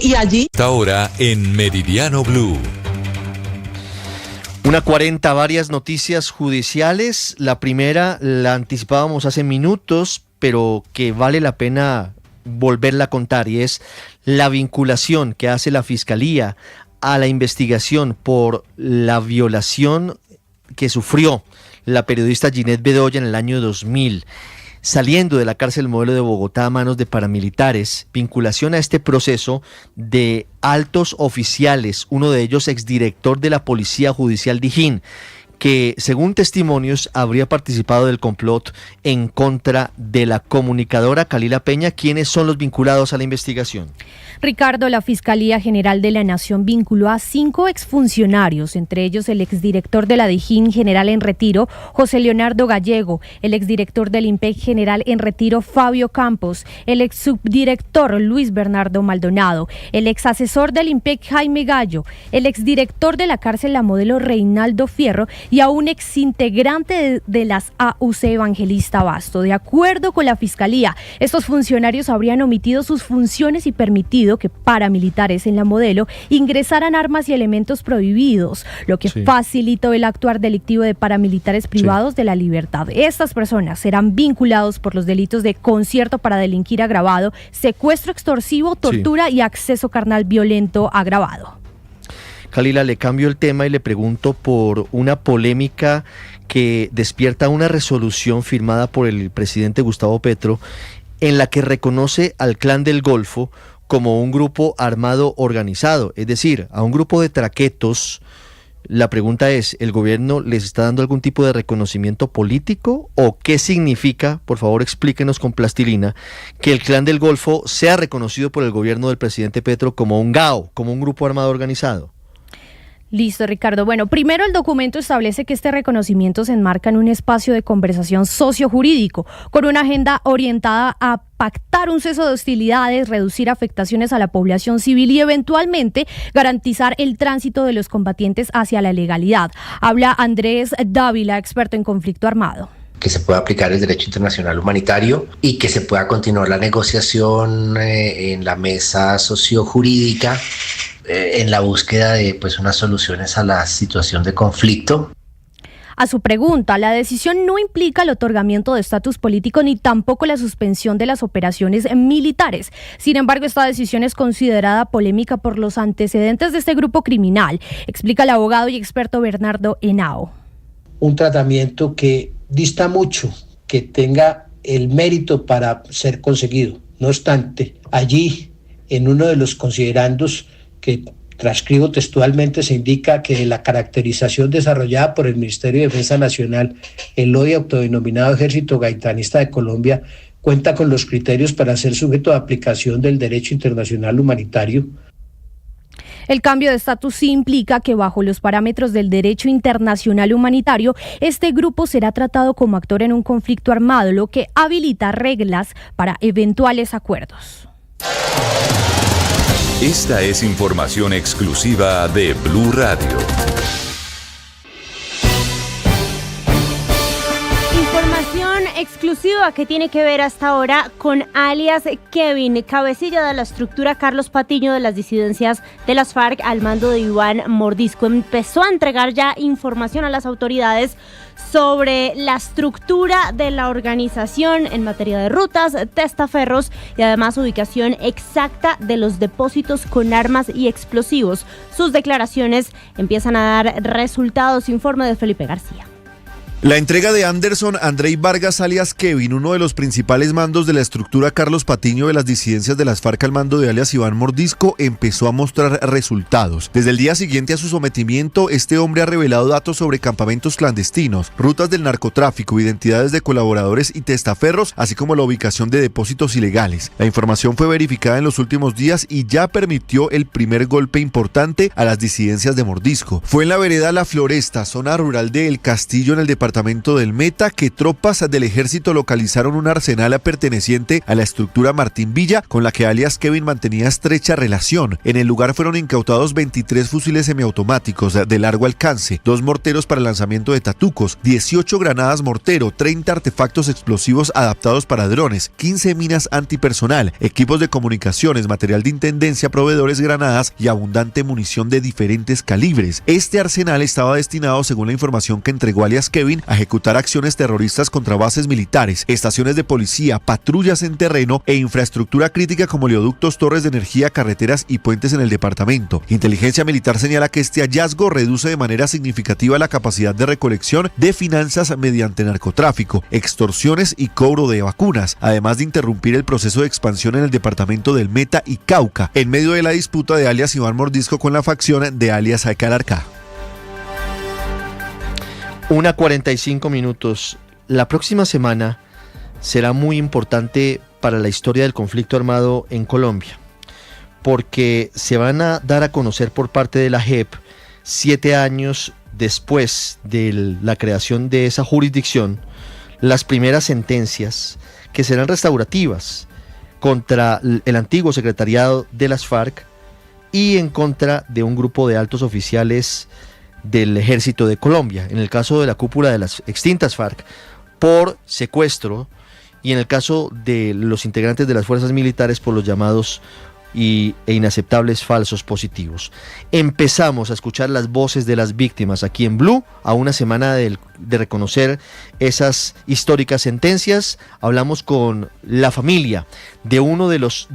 Y allí. Ahora en Meridiano Blue. 1:40, varias noticias judiciales. La primera la anticipábamos hace minutos, pero que vale la pena volverla a contar, y es la vinculación que hace la Fiscalía a la investigación por la violación que sufrió la periodista Ginette Bedoya en el año 2000. Saliendo de la cárcel Modelo de Bogotá a manos de paramilitares, vinculación a este proceso de altos oficiales, uno de ellos exdirector de la Policía Judicial Dijín, que según testimonios habría participado del complot en contra de la comunicadora Kalila Peña. ¿Quiénes son los vinculados a la investigación? Ricardo, la Fiscalía General de la Nación vinculó a 5 exfuncionarios, entre ellos el exdirector de la Dijín general en retiro, José Leonardo Gallego, el exdirector del IMPEC general en retiro, Fabio Campos, el exsubdirector Luis Bernardo Maldonado, el exasesor del IMPEC, Jaime Gallo, el exdirector de la cárcel La Modelo, Reinaldo Fierro, y a un exintegrante de las AUC, Evangelista Basto. De acuerdo con la Fiscalía, estos funcionarios habrían omitido sus funciones y permitido que paramilitares en La Modelo ingresaran armas y elementos prohibidos, lo que facilitó el actuar delictivo de paramilitares privados de la libertad. Estas personas serán vinculados por los delitos de concierto para delinquir agravado, secuestro extorsivo, tortura y acceso carnal violento agravado. Kalila, le cambio el tema y le pregunto por una polémica que despierta una resolución firmada por el presidente Gustavo Petro, en la que reconoce al Clan del Golfo como un grupo armado organizado, es decir, a un grupo de traquetos. La pregunta es, ¿el gobierno les está dando algún tipo de reconocimiento político? ¿O qué significa, por favor explíquenos con plastilina, que el Clan del Golfo sea reconocido por el gobierno del presidente Petro como un GAO, como un grupo armado organizado? Listo, Ricardo. Bueno, primero el documento establece que este reconocimiento se enmarca en un espacio de conversación sociojurídico, con una agenda orientada a pactar un cese de hostilidades, reducir afectaciones a la población civil y eventualmente garantizar el tránsito de los combatientes hacia la legalidad. Habla Andrés Dávila, experto en conflicto armado. Que se pueda aplicar el derecho internacional humanitario y que se pueda continuar la negociación en la mesa sociojurídica en la búsqueda de unas soluciones a la situación de conflicto. A su pregunta, la decisión no implica el otorgamiento de estatus político ni tampoco la suspensión de las operaciones militares. Sin embargo, esta decisión es considerada polémica por los antecedentes de este grupo criminal, explica el abogado y experto Bernardo Henao. Un tratamiento que dista mucho que tenga el mérito para ser conseguido. No obstante, allí, en uno de los considerandos que transcribo textualmente, se indica que la caracterización desarrollada por el Ministerio de Defensa Nacional, el hoy autodenominado Ejército Gaitanista de Colombia, cuenta con los criterios para ser sujeto de aplicación del derecho internacional humanitario. El cambio de estatus sí implica que bajo los parámetros del derecho internacional humanitario, este grupo será tratado como actor en un conflicto armado, lo que habilita reglas para eventuales acuerdos. Esta es información exclusiva de Blue Radio. Información exclusiva que tiene que ver hasta ahora con alias Kevin, cabecilla de la estructura Carlos Patiño de las disidencias de las FARC al mando de Iván Mordisco. Empezó a entregar ya información a las autoridades sobre la estructura de la organización en materia de rutas, testaferros y además ubicación exacta de los depósitos con armas y explosivos. Sus declaraciones empiezan a dar resultados, informe de Felipe García. La entrega de Anderson Andrei Vargas alias Kevin, uno de los principales mandos de la estructura Carlos Patiño de las disidencias de las FARC al mando de alias Iván Mordisco, empezó a mostrar resultados. Desde el día siguiente a su sometimiento, este hombre ha revelado datos sobre campamentos clandestinos, rutas del narcotráfico, identidades de colaboradores y testaferros, así como la ubicación de depósitos ilegales. La información fue verificada en los últimos días y ya permitió el primer golpe importante a las disidencias de Mordisco. Fue en la vereda La Floresta, zona rural de El Castillo, en el departamento departamento del Meta que tropas del ejército localizaron un arsenal perteneciente a la estructura Martín Villa con la que alias Kevin mantenía estrecha relación. En el lugar fueron incautados 23 fusiles semiautomáticos de largo alcance, 2 morteros para lanzamiento de tatucos, 18 granadas mortero, 30 artefactos explosivos adaptados para drones, 15 minas antipersonal, equipos de comunicaciones, material de intendencia, proveedores, granadas y abundante munición de diferentes calibres. Este arsenal estaba destinado, según la información que entregó alias Kevin, a ejecutar acciones terroristas contra bases militares, estaciones de policía, patrullas en terreno e infraestructura crítica como oleoductos, torres de energía, carreteras y puentes en el departamento. Inteligencia militar señala que este hallazgo reduce de manera significativa la capacidad de recolección de finanzas mediante narcotráfico, extorsiones y cobro de vacunas, además de interrumpir el proceso de expansión en el departamento del Meta y Cauca, en medio de la disputa de alias Iván Mordisco con la facción de alias Calarcá. 1:45. La próxima semana será muy importante para la historia del conflicto armado en Colombia, porque se van a dar a conocer por parte de la JEP, 7 años después de la creación de esa jurisdicción, las primeras sentencias que serán restaurativas contra el antiguo secretariado de las FARC y en contra de un grupo de altos oficiales del Ejército de Colombia, en el caso de la cúpula de las extintas FARC, por secuestro, y en el caso de los integrantes de las fuerzas militares por los llamados e inaceptables falsos positivos. Empezamos a escuchar las voces de las víctimas aquí en Blue, a una semana de reconocer esas históricas sentencias. Hablamos con la familia de uno de los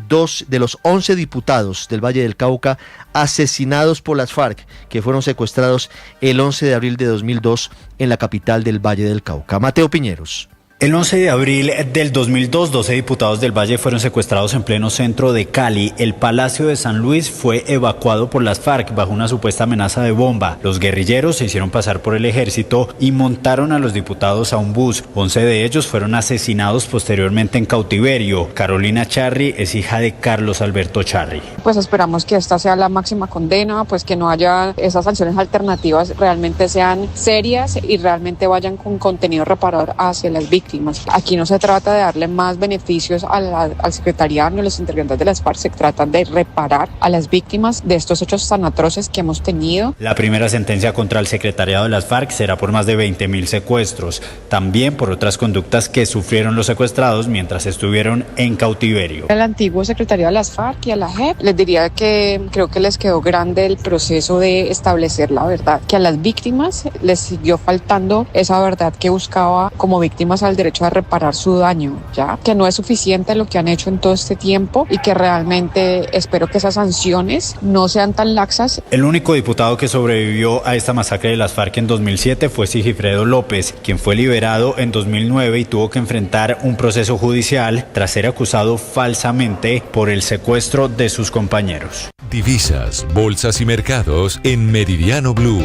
11 diputados del Valle del Cauca asesinados por las FARC, que fueron secuestrados el 11 de abril de 2002 en la capital del Valle del Cauca. Mateo Piñeros. El 11 de abril del 2002, 12 diputados del Valle fueron secuestrados en pleno centro de Cali. El Palacio de San Luis fue evacuado por las FARC bajo una supuesta amenaza de bomba. Los guerrilleros se hicieron pasar por el ejército y montaron a los diputados a un bus. 11 de ellos fueron asesinados posteriormente en cautiverio. Carolina Charri es hija de Carlos Alberto Charri. Pues esperamos que esta sea la máxima condena, pues que no haya esas sanciones alternativas, realmente sean serias y realmente vayan con contenido reparador hacia las víctimas. Aquí no se trata de darle más beneficios al secretariado ni a los integrantes de las FARC, se trata de reparar a las víctimas de estos hechos tan atroces que hemos tenido. La primera sentencia contra el secretariado de las FARC será por más de 20.000 secuestros, también por otras conductas que sufrieron los secuestrados mientras estuvieron en cautiverio. Al antiguo secretariado de las FARC y a la JEP les diría que creo que les quedó grande el proceso de establecer la verdad, que a las víctimas les siguió faltando esa verdad que buscaba como víctimas al derecho a reparar su daño, ya que no es suficiente lo que han hecho en todo este tiempo y que realmente espero que esas sanciones no sean tan laxas. El único diputado que sobrevivió a esta masacre de las FARC en 2007 fue Sigifredo López, quien fue liberado en 2009 y tuvo que enfrentar un proceso judicial tras ser acusado falsamente por el secuestro de sus compañeros. Divisas, bolsas y mercados en Meridiano Blue.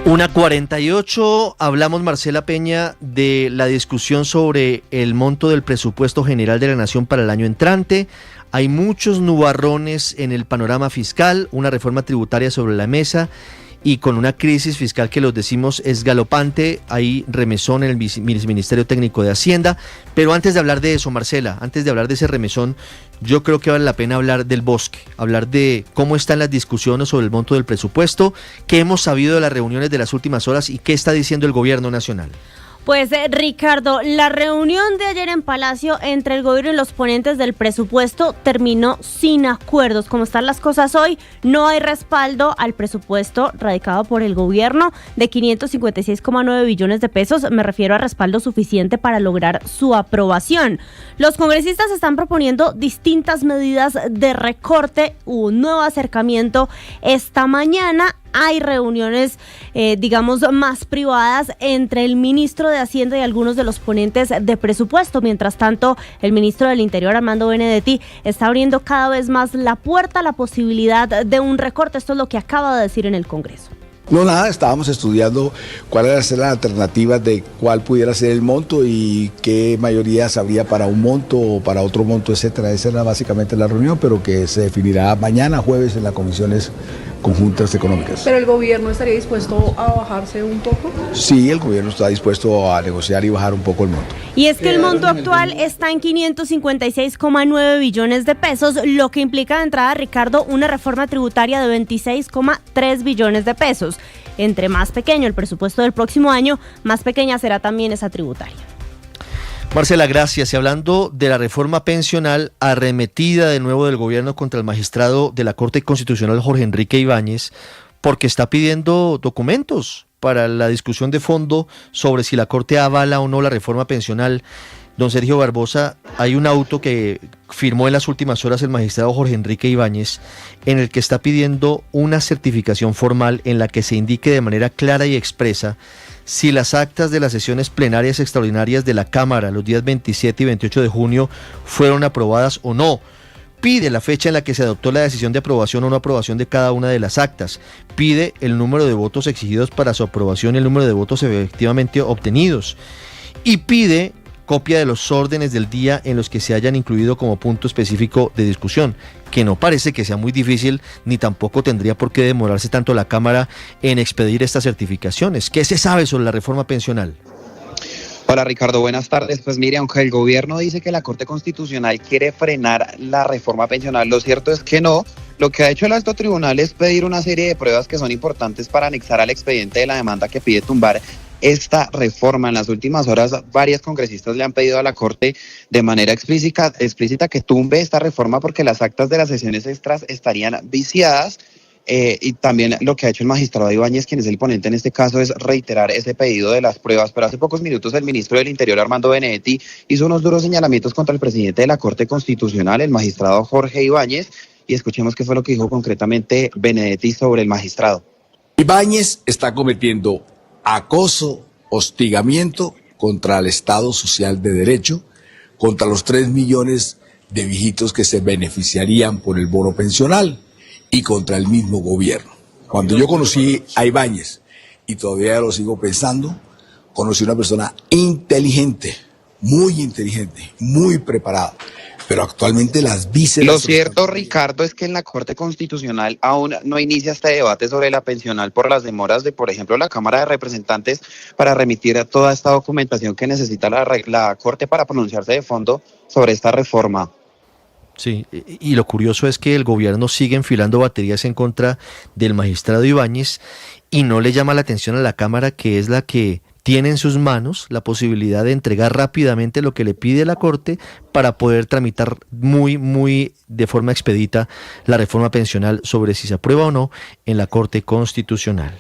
1:48, hablamos, Marcela Peña, de la discusión sobre el monto del presupuesto general de la Nación para el año entrante. Hay muchos nubarrones en el panorama fiscal, una reforma tributaria sobre la mesa y con una crisis fiscal que los decimos es galopante. Hay remesón en el Ministerio Técnico de Hacienda. Pero antes de hablar de eso, Marcela, antes de hablar de ese remesón, yo creo que vale la pena hablar del bosque, hablar de cómo están las discusiones sobre el monto del presupuesto, qué hemos sabido de las reuniones de las últimas horas y qué está diciendo el gobierno nacional. Pues Ricardo, la reunión de ayer en Palacio entre el gobierno y los ponentes del presupuesto terminó sin acuerdos. Como están las cosas hoy, no hay respaldo al presupuesto radicado por el gobierno de 556,9 billones de pesos. Me refiero a respaldo suficiente para lograr su aprobación. Los congresistas están proponiendo distintas medidas de recorte. Hubo un nuevo acercamiento esta mañana. Hay reuniones, digamos, más privadas entre el ministro de Hacienda y algunos de los ponentes de presupuesto. Mientras tanto, el ministro del Interior, Armando Benedetti, está abriendo cada vez más la puerta a la posibilidad de un recorte. Esto es lo que acaba de decir en el Congreso. No, nada, estábamos estudiando cuáles eran las alternativas de cuál pudiera ser el monto y qué mayorías habría para un monto o para otro monto, etcétera. Esa era básicamente la reunión, pero que se definirá mañana jueves en las comisiones conjuntas económicas. ¿Pero el gobierno estaría dispuesto a bajarse un poco? Sí, el gobierno está dispuesto a negociar y bajar un poco el monto. Y es que el monto actual está en 556,9 billones de pesos, lo que implica de entrada, Ricardo, una reforma tributaria de 26,3 billones de pesos. Entre más pequeño el presupuesto del próximo año, más pequeña será también esa tributaria. Marcela, gracias. Y hablando de la reforma pensional, arremetida de nuevo del gobierno contra el magistrado de la Corte Constitucional Jorge Enrique Ibáñez, porque está pidiendo documentos para la discusión de fondo sobre si la Corte avala o no la reforma pensional. Don Sergio Barbosa, hay un auto que firmó en las últimas horas el magistrado Jorge Enrique Ibáñez en el que está pidiendo una certificación formal en la que se indique de manera clara y expresa si las actas de las sesiones plenarias extraordinarias de la Cámara los días 27 y 28 de junio fueron aprobadas o no. Pide la fecha en la que se adoptó la decisión de aprobación o no aprobación de cada una de las actas. Pide el número de votos exigidos para su aprobación y el número de votos efectivamente obtenidos. Y pide copia de los órdenes del día en los que se hayan incluido como punto específico de discusión, que no parece que sea muy difícil, ni tampoco tendría por qué demorarse tanto la Cámara en expedir estas certificaciones. ¿Qué se sabe sobre la reforma pensional? Hola Ricardo, buenas tardes. Pues mire, aunque el gobierno dice que la Corte Constitucional quiere frenar la reforma pensional, lo cierto es que no. Lo que ha hecho el alto tribunal es pedir una serie de pruebas que son importantes para anexar al expediente de la demanda que pide tumbar esta reforma. En las últimas horas, varias congresistas le han pedido a la Corte de manera explícita que tumbe esta reforma porque las actas de las sesiones extras estarían viciadas. Y también lo que ha hecho el magistrado Ibáñez, quien es el ponente en este caso, es reiterar ese pedido de las pruebas. Pero hace pocos minutos el ministro del Interior, Armando Benedetti, hizo unos duros señalamientos contra el presidente de la Corte Constitucional, el magistrado Jorge Ibáñez, y escuchemos qué fue lo que dijo concretamente Benedetti sobre el magistrado. Ibáñez está cometiendo acoso, hostigamiento contra el Estado Social de Derecho, contra los 3 millones de viejitos que se beneficiarían por el bono pensional y contra el mismo gobierno. Cuando yo conocí a Ibáñez, y todavía lo sigo pensando, conocí a una persona inteligente, muy preparada, pero actualmente las vísceras... Lo cierto, Ricardo, es que en la Corte Constitucional aún no inicia este debate sobre la pensional por las demoras de, por ejemplo, la Cámara de Representantes para remitir a toda esta documentación que necesita la Corte para pronunciarse de fondo sobre esta reforma. Sí, y lo curioso es que el gobierno sigue enfilando baterías en contra del magistrado Ibáñez y no le llama la atención a la Cámara, que es la que tiene en sus manos la posibilidad de entregar rápidamente lo que le pide la Corte para poder tramitar muy de forma expedita la reforma pensional sobre si se aprueba o no en la Corte Constitucional.